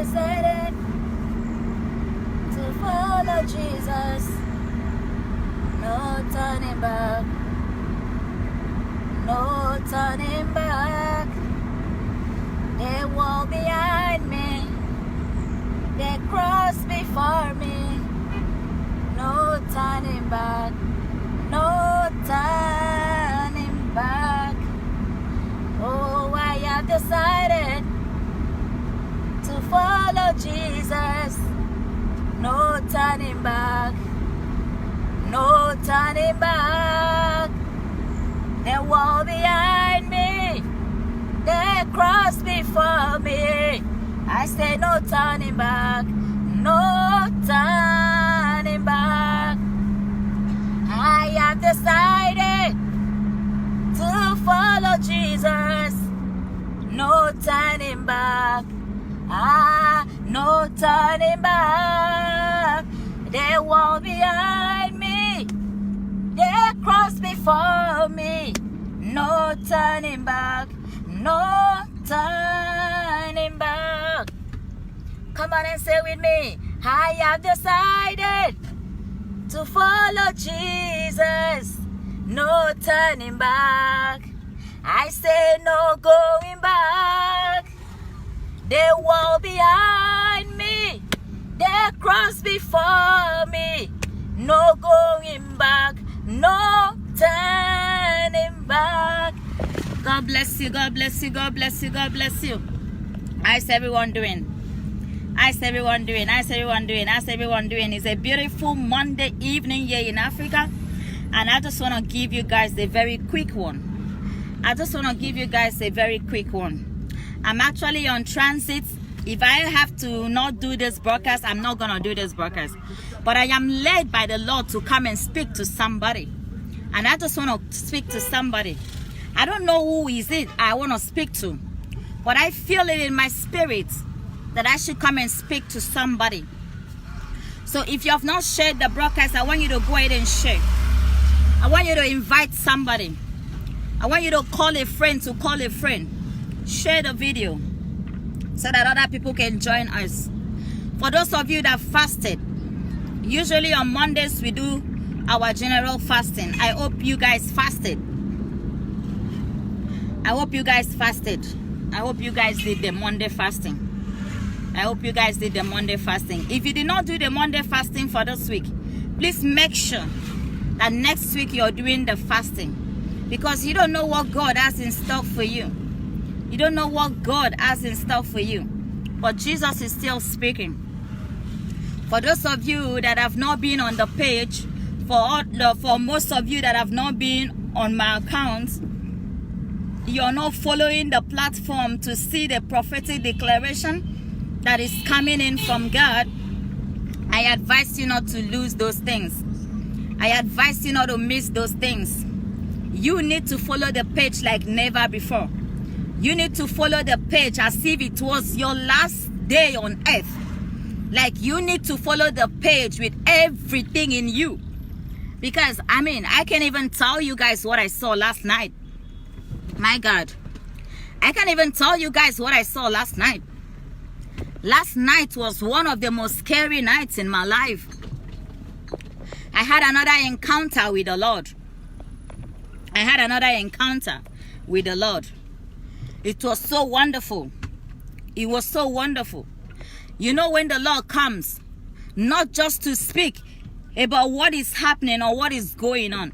decided to follow Jesus. No turning back. No turning back. They wall behind me. They cross before me. No turning back. No turning back. Oh, I have decided to follow Jesus. No turning back. No turning back. They wall behind me. They cross before me. I say no turning back. No turning back. I have decided to follow Jesus. No turning back. No turning back. They wall behind me. They cross before me. No turning back. No turning back. Come on and say with me. I have decided to follow Jesus. No turning back. I say no going back. They wall behind me. They cross before me. No going back. No turning back. God bless you. God bless you. God bless you. God bless you. How's everyone doing? How's everyone doing? How's everyone doing? How's everyone doing? It's a beautiful Monday evening here in Africa. And I just want to give you guys a very quick one. I'm actually on transit. If I have to not do this broadcast, I'm not going to do this broadcast. But I am led by the Lord to come and speak to somebody. And I just want to speak to somebody. I don't know who is it I want to speak to. But I feel it in my spirit that I should come and speak to somebody. So if you have not shared the broadcast, I want you to go ahead and share. I want you to invite somebody. I want you to call a friend to call a friend. Share the video so that other people can join us. For those of you that fasted, usually on Mondays we do our general fasting. I hope you guys fasted. I hope you guys fasted. I hope you guys did the Monday fasting. I hope you guys did the Monday fasting. If you did not do the Monday fasting for this week, please make sure that next week you're doing the fasting. Because you don't know what God has in stock for you. You don't know what God has in stock for you. But Jesus is still speaking. For those of you that have not been on the page, for most of you that have not been on my account, you're not following the platform to see the prophetic declaration that is coming in from God. I advise you not to lose those things. I advise you not to miss those things. You need to follow the page like never before. You need to follow the page as if it was your last day on earth. Like you need to follow the page with everything in you. Because, I can't even tell you guys what I saw last night. My God. I can't even tell you guys what I saw last night. Last night was one of the most scary nights in my life. I had another encounter with the Lord. It was so wonderful. It was so wonderful. You know, when the Lord comes, not just to speak about what is happening or what is going on,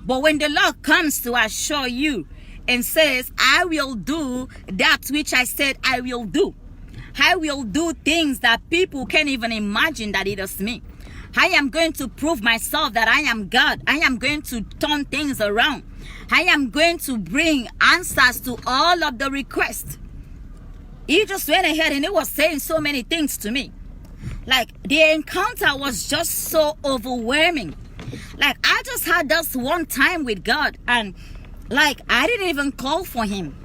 but when the Lord comes to assure you and says, I will do that which I said I will do. I will do things that people can't even imagine that it is me. I am going to prove myself that I am God. I am going to turn things around. I am going to bring answers to all of the requests. He just went ahead and he was saying so many things to me. Like, the encounter was just so overwhelming. Like, I just had this one time with God, and like, I didn't even call for him.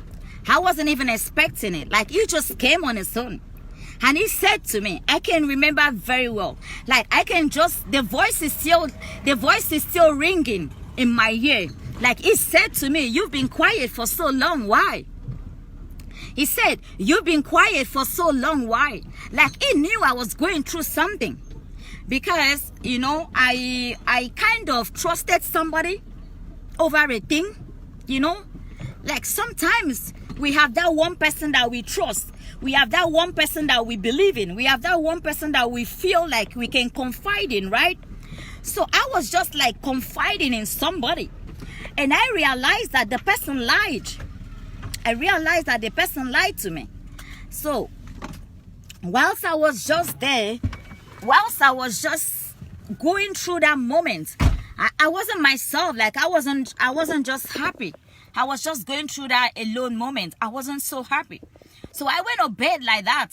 I wasn't even expecting it. Like, he just came on his own. And he said to me, I can remember very well. Like, I can just, the voice is still ringing in my ear. Like, he said to me, you've been quiet for so long. Why? He said, you've been quiet for so long. Why? Like he knew I was going through something. Because, you know, I kind of trusted somebody over a thing, you know. Like sometimes we have that one person that we trust. We have that one person that we believe in. We have that one person that we feel like we can confide in, right? So I was just like confiding in somebody. And I realized that the person lied. I realized that the person lied to me. So whilst I was just there, whilst I was just going through that moment, I wasn't myself. Like I wasn't just happy. I was just going through that alone moment. I wasn't so happy. So I went to bed like that.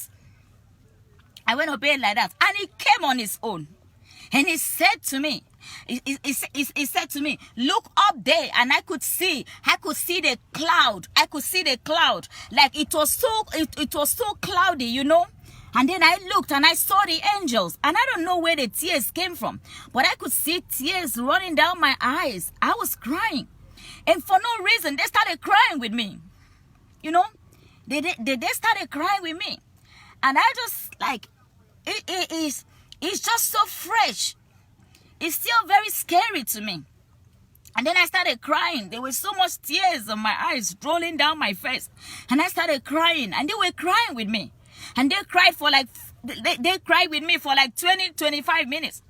And he came on his own. And he said to me, he said to me, look up there. And I could see the cloud. I could see the cloud. Like it was so cloudy, you know. And then I looked and I saw the angels. And I don't know where the tears came from. But I could see tears running down my eyes. I was crying. And for no reason, they started crying with me. You know, they started crying with me. And I just like, it's just so fresh. It's still very scary to me. And then I started crying. There were so much tears on my eyes rolling down my face. And I started crying. And they were crying with me. And they cried for like, they cried with me for like 20-25 minutes.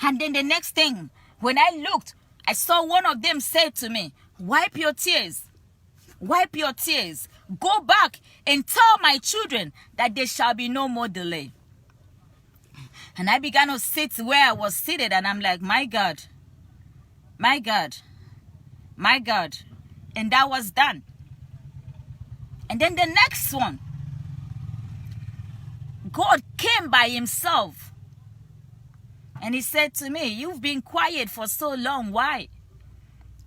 And then the next thing, when I looked, I saw one of them say to me, wipe your tears. Wipe your tears. Go back and tell my children that there shall be no more delay. And I began to sit where I was seated. And I'm like, my God. My God. My God. And that was done. And then the next one. God came by himself. And he said to me, you've been quiet for so long. Why?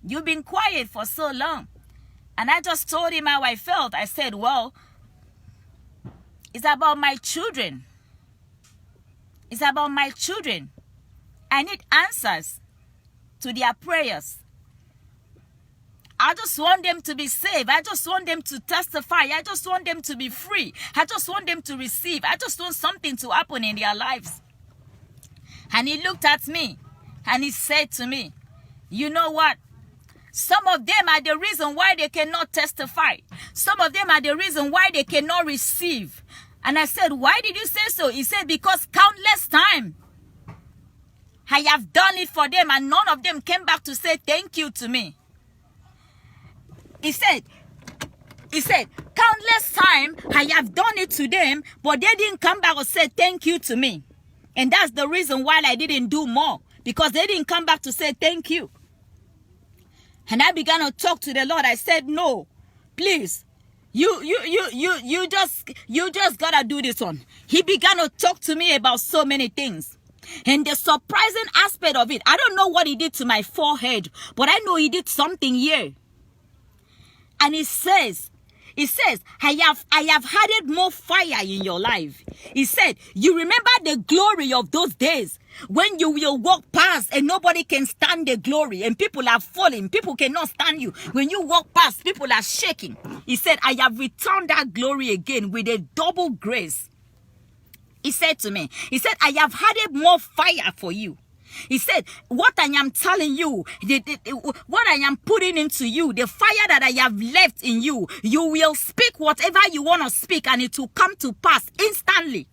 You've been quiet for so long. And I just told him how I felt. I said, well, it's about my children. It's about my children. I need answers to their prayers. I just want them to be saved. I just want them to testify. I just want them to be free. I just want them to receive. I just want something to happen in their lives. And he looked at me and he said to me, you know what? Some of them are the reason why they cannot testify. Some of them are the reason why they cannot receive. And I said, why did you say so? He said, because countless times I have done it for them and none of them came back to say thank you to me. He said, countless times I have done it to them, but they didn't come back or say thank you to me. And that's the reason why I didn't do more, because they didn't come back to say thank you. And I began to talk to the Lord. I said, no, please, you just gotta do this one. He began to talk to me about so many things. And the surprising aspect of it, I don't know what he did to my forehead, but I know he did something here. And he says, I have added more fire in your life. He said, you remember the glory of those days when you will walk past and nobody can stand the glory and people are falling. People cannot stand you. When you walk past, people are shaking. He said, I have returned that glory again with a double grace. He said to me, he said, I have added more fire for you. He said, what I am telling you, what I am putting into you, the fire that I have left in you, you will speak whatever you want to speak and it will come to pass instantly.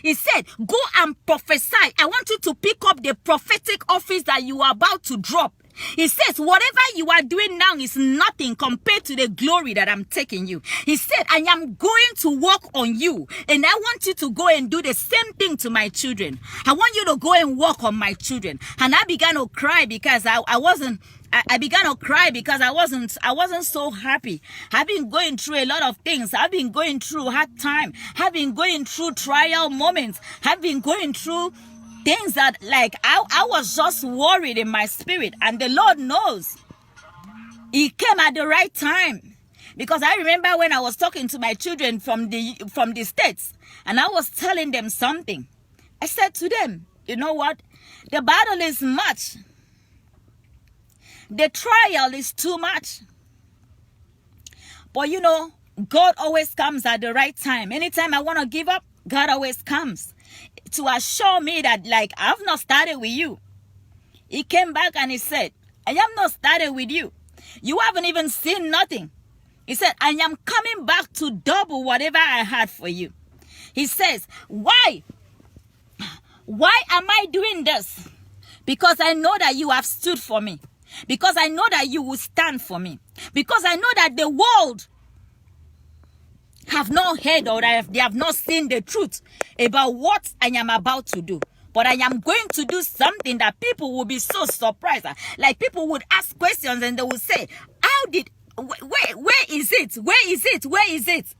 He said, go and prophesy. I want you to pick up the prophetic office that you are about to drop. He says, whatever you are doing now is nothing compared to the glory that I'm taking you. He said, I am going to work on you. And I want you to go and do the same thing to my children. I want you to go and work on my children. And I began to cry because I began to cry because I wasn't so happy. I've been going through a lot of things. I've been going through hard time. I've been going through trial moments. I've been going through things that like I was just worried in my spirit, and the Lord knows He came at the right time. Because I remember when I was talking to my children from the States, and I was telling them something. I said to them, you know what? The battle is much. The trial is too much. But you know, God always comes at the right time. Anytime I want to give up, God always comes to assure me that, like, I've not started with you. He came back and he said, I am not started with you. You haven't even seen nothing. He said, I am coming back to double whatever I had for you. He says, why? Why am I doing this? Because I know that you have stood for me. Because I know that you will stand for me. Because I know that the world have not heard or they have not seen the truth about what I am about to do. But I am going to do something that people will be so surprised. Like, people would ask questions and they would say, how did, where is it? Where is it? Where is it?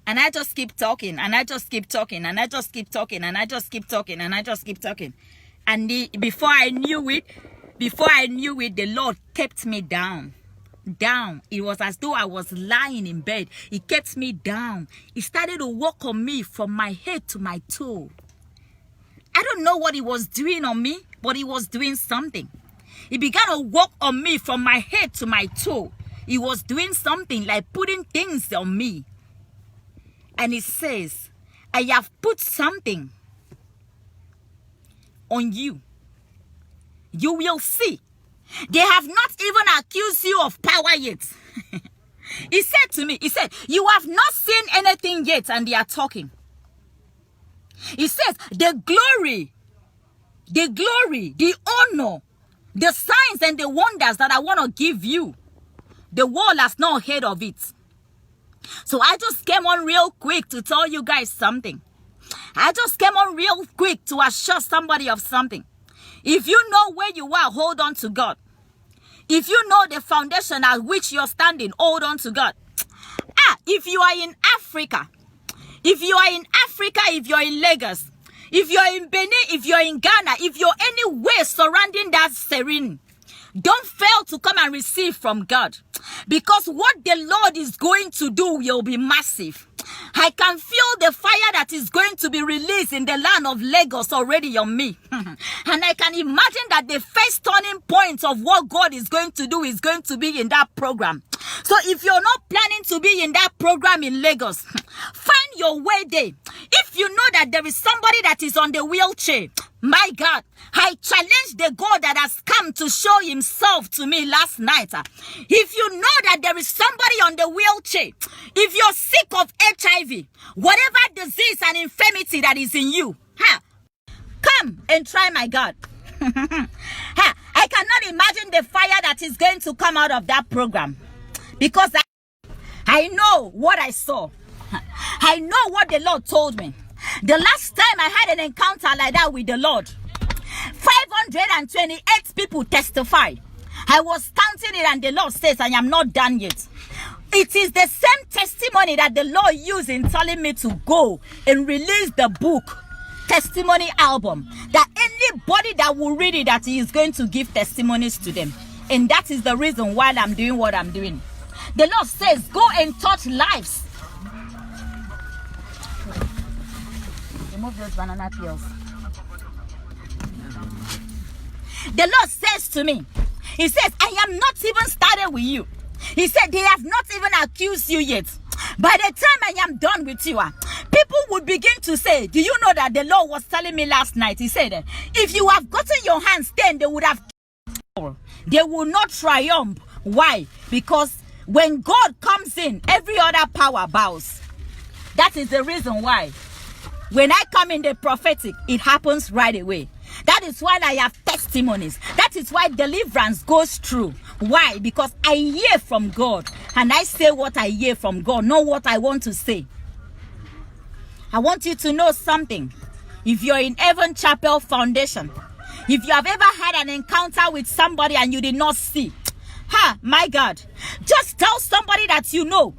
And I just keep talking, and I just keep talking, and I just keep talking, and I just keep talking, and I just keep talking. And before I knew it, the Lord kept me down. It was as though I was lying in bed. He kept me down. He started to walk on me from my head to my toe. I don't know what he was doing on me, but he was doing something. He began to walk on me from my head to my toe. He was doing something, like putting things on me. And he says, I have put something on you. You will see. They have not even accused you of power yet. He said to me, he said, you have not seen anything yet, and they are talking. He says, the glory, the honor, the signs and the wonders that I want to give you, the world has not heard of it. So I just came on real quick to tell you guys something. I just came on real quick to assure somebody of something. If you know where you are, hold on to God. If you know the foundation at which you're standing, hold on to God. If you are in Africa, if you're in Lagos, if you're in Benin, if you're in Ghana, if you're anywhere surrounding that serene, don't fail to come and receive from God. Because what the Lord is going to do will be massive. I can feel the fire that is going to be released in the land of Lagos already on me. And I can imagine that the first turning point of what God is going to do is going to be in that program. So if you're not planning to be in that program in Lagos, find your way there. If you know that there is somebody that is on the wheelchair, my God, I challenge the God that has come to show himself to me last night. If you know that there is somebody on the wheelchair, if you're sick of HIV, whatever disease and infirmity that is in you, come and try my God. I cannot imagine the fire that is going to come out of that program. Because I know what I saw. I know what the Lord told me. The last time I had an encounter like that with the Lord, 528 people testified. I was counting it and the Lord says I am not done yet. It is the same testimony that the Lord used in telling me to go and release the book, testimony album, that anybody that will read it, that he is going to give testimonies to them. And that is the reason why I'm doing what I'm doing. The Lord says, go and touch lives. Remove those banana peels. The Lord says to me, he says, I am not even started with you. He said, they have not even accused you yet. By the time I am done with you, people would begin to say, do you know that the Lord was telling me last night? He said, if you have gotten your hands, then they would have, they will not triumph. Why? Because when God comes in, every other power bows. That is the reason why when I come in the prophetic, it happens right away. That is why I have testimonies. That is why deliverance goes through. Why? Because I hear from God and I say what I hear from God, not what I want to say. I want you to know something. If you're in Heaven Chapel Foundation, if you have ever had an encounter with somebody and you did not see, my God, just tell somebody that you know.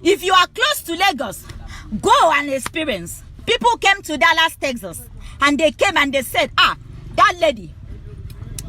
If you are close to Lagos, go and experience. People came to Dallas, Texas, and they came and they said, that lady,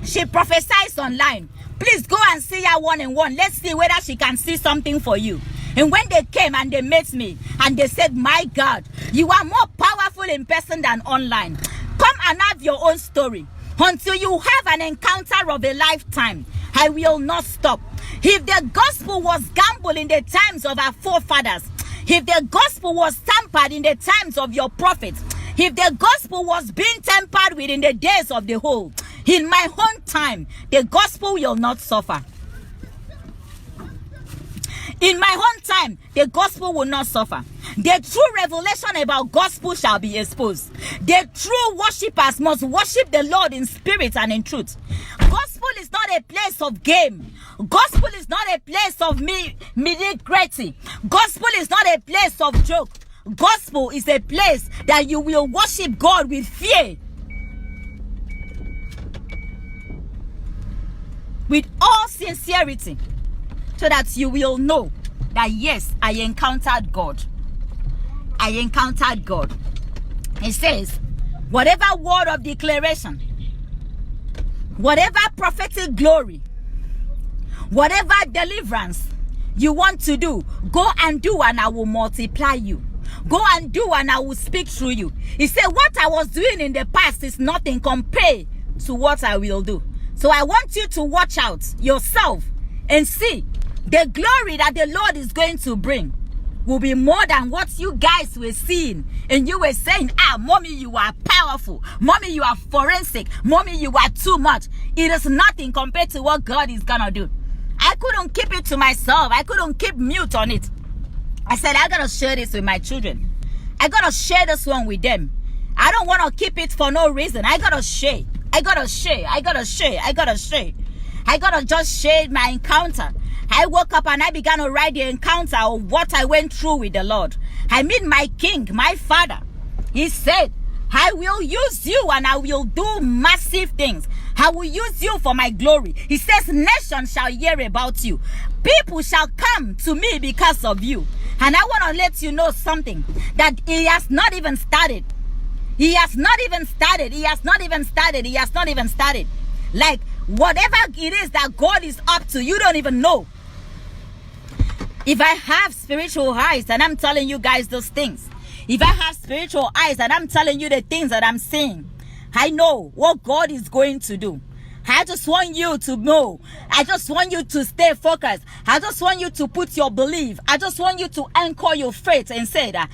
she prophesies online. Please go and see her one-on-one. Let's see whether she can see something for you. And when they came and they met me, and they said, my God, you are more powerful in person than online. Come and have your own story. Until you have an encounter of a lifetime, I will not stop. If the gospel was gambled in the times of our forefathers, if the gospel was tampered in the times of your prophets, if the gospel was being tampered with in the days of the whole, in my own time, the gospel will not suffer. In my own time, the gospel will not suffer. The true revelation about gospel shall be exposed. The true worshippers must worship the Lord in spirit and in truth. Gospel is not a place of game. Gospel is not a place of mediocrity. Gospel is not a place of joke. Gospel is a place that you will worship God with fear. With all sincerity. So that you will know that yes, I encountered God. I encountered God. It says, whatever word of declaration, whatever prophetic glory, whatever deliverance you want to do, go and do and I will multiply you. Go and do and I will speak through you. He said, what I was doing in the past is nothing compared to what I will do. So I want you to watch out yourself and see the glory that the Lord is going to bring will be more than what you guys were seeing. And you were saying, mommy, you are powerful. Mommy, you are forensic. Mommy, you are too much. It is nothing compared to what God is going to do. I couldn't keep it to myself. I couldn't keep mute on it. I said, I got to share this with my children. I got to share this one with them. I don't want to keep it for no reason. I got to share. I got to share. I got to share. I got to share. I got to just share my encounter. I woke up and I began to write the encounter of what I went through with the Lord. I mean, my king, my father, he said, I will use you and I will do massive things. I will use you for my glory. He says, nations shall hear about you. People shall come to me because of you. And I want to let you know something, that he has not even started. He has not even started. He has not even started. He has not even started. Like, whatever it is that God is up to, you don't even know. If I have spiritual eyes and I'm telling you guys those things, if I have spiritual eyes and I'm telling you the things that I'm seeing, I know what God is going to do. I just want you to know. I just want you to stay focused. I just want you to put your belief. I just want you to anchor your faith and say that